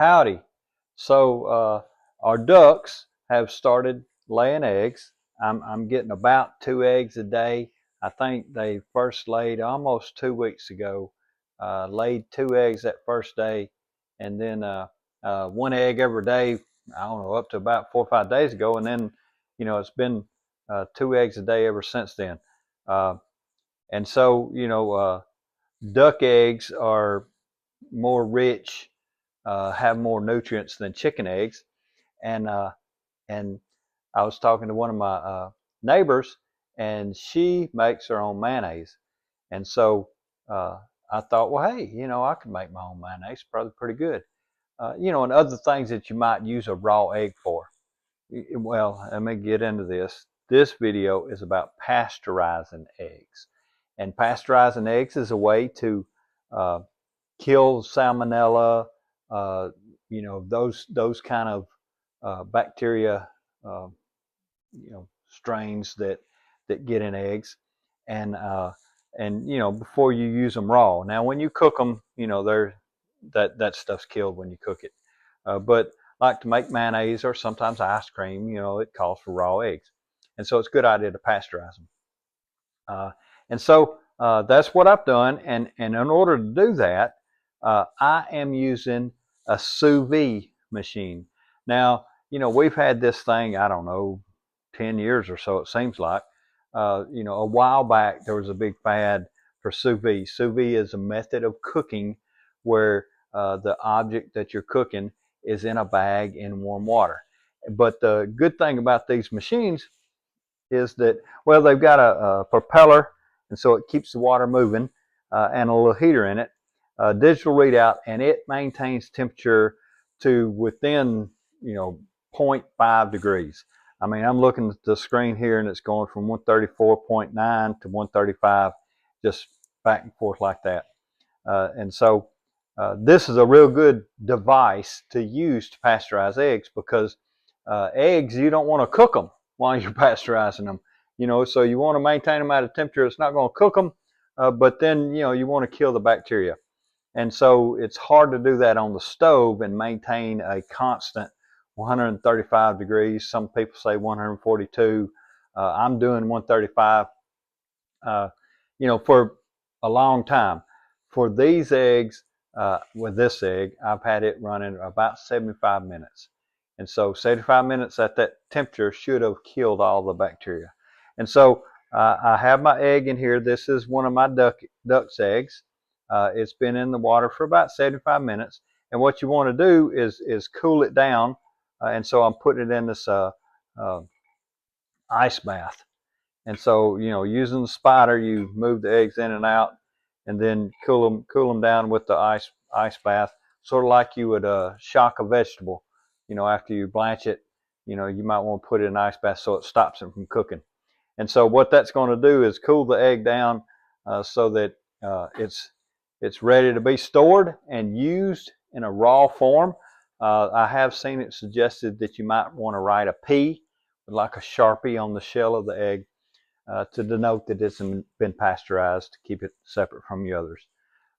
Howdy. Our ducks have started laying eggs. I'm getting about 2 eggs a day. I think they first laid almost 2 weeks ago. Laid 2 eggs that first day, and then 1 egg every day. I don't know, up to about 4 or 5 days ago, and then it's been 2 eggs a day ever since then. Uh, and so duck eggs are more rich, have more nutrients than chicken eggs. And and I was talking to one of my neighbors, and she makes her own mayonnaise. And so I thought, well, hey, I could make my own mayonnaise, probably pretty good. And other things that you might use a raw egg for. Well, let me get into this. This video is about pasteurizing eggs. And pasteurizing eggs is a way to uh, kill salmonella, uh, those kind of bacteria, uh, strains that get in eggs, and before you use them raw. Now, when you cook them, they're that stuff's killed when you cook it. But like to make mayonnaise or sometimes ice cream, it calls for raw eggs, and so it's a good idea to pasteurize them. And so that's what I've done. And in order to do that, I am using a sous vide machine. Now, we've had this thing, I don't know, 10 years or so, it seems like. A while back, there was a big fad for sous vide. Sous vide is a method of cooking where the object that you're cooking is in a bag in warm water. But the good thing about these machines is that, well, they've got a propeller, and so it keeps the water moving, and a little heater in it, digital readout, and it maintains temperature to within, you know, 0.5 degrees. I mean, I'm looking at the screen here, and it's going from 134.9 to 135, just back and forth like that. And so this is a real good device to use to pasteurize eggs, because eggs, you don't want to cook them while you're pasteurizing them. So you want to maintain them at a temperature that's not going to cook them, but then, you want to kill the bacteria. And so it's hard to do that on the stove and maintain a constant 135 degrees. Some people say 142. I'm doing 135, for a long time. For these eggs, with this egg, I've had it running about 75 minutes. And so 75 minutes at that temperature should have killed all the bacteria. And so I have my egg in here. This is one of my duck's eggs. It's been in the water for about 75 minutes. And what you want to do is cool it down. And so I'm putting it in this ice bath. And so, using the spider, you move the eggs in and out, and then cool them down with the ice bath, sort of like you would shock a vegetable. After you blanch it, you might want to put it in an ice bath so it stops it from cooking. And so what that's going to do is cool the egg down so that it's ready to be stored and used in a raw form. I have seen it suggested that you might want to write a P, like a Sharpie, on the shell of the egg, to denote that it's been pasteurized, to keep it separate from the others.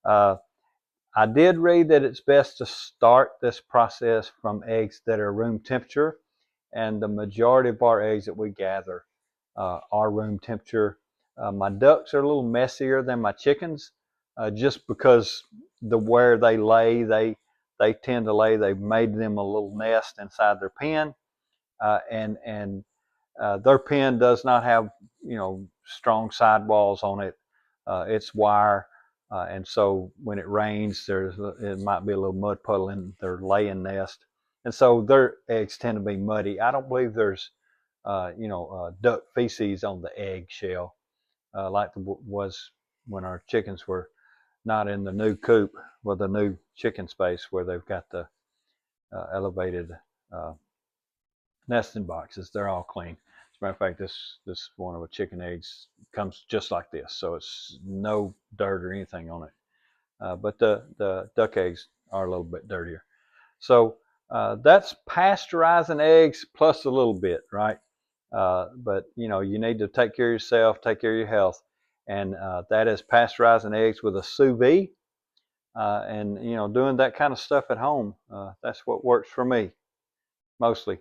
I did read that it's best to start this process from eggs that are room temperature, and the majority of our eggs that we gather are room temperature. My ducks are a little messier than my chickens, just because where they lay, they tend to lay. They've made them a little nest inside their pen, and their pen does not have, strong sidewalls on it. It's wire, and so when it rains, it might be a little mud puddle in their laying nest, and so their eggs tend to be muddy. I don't believe there's, duck feces on the egg shell, like was when our chickens were not in the new coop, with the new chicken space where they've got the elevated uh, nesting boxes. They're all clean. As a matter of fact, this one of a chicken eggs comes just like this, so it's no dirt or anything on it. But the duck eggs are a little bit dirtier. So that's pasteurizing eggs plus a little bit, right? But you need to take care of yourself, take care of your health, and that is pasteurizing eggs with a sous vide. and doing that kind of stuff at home. That's what works for me mostly.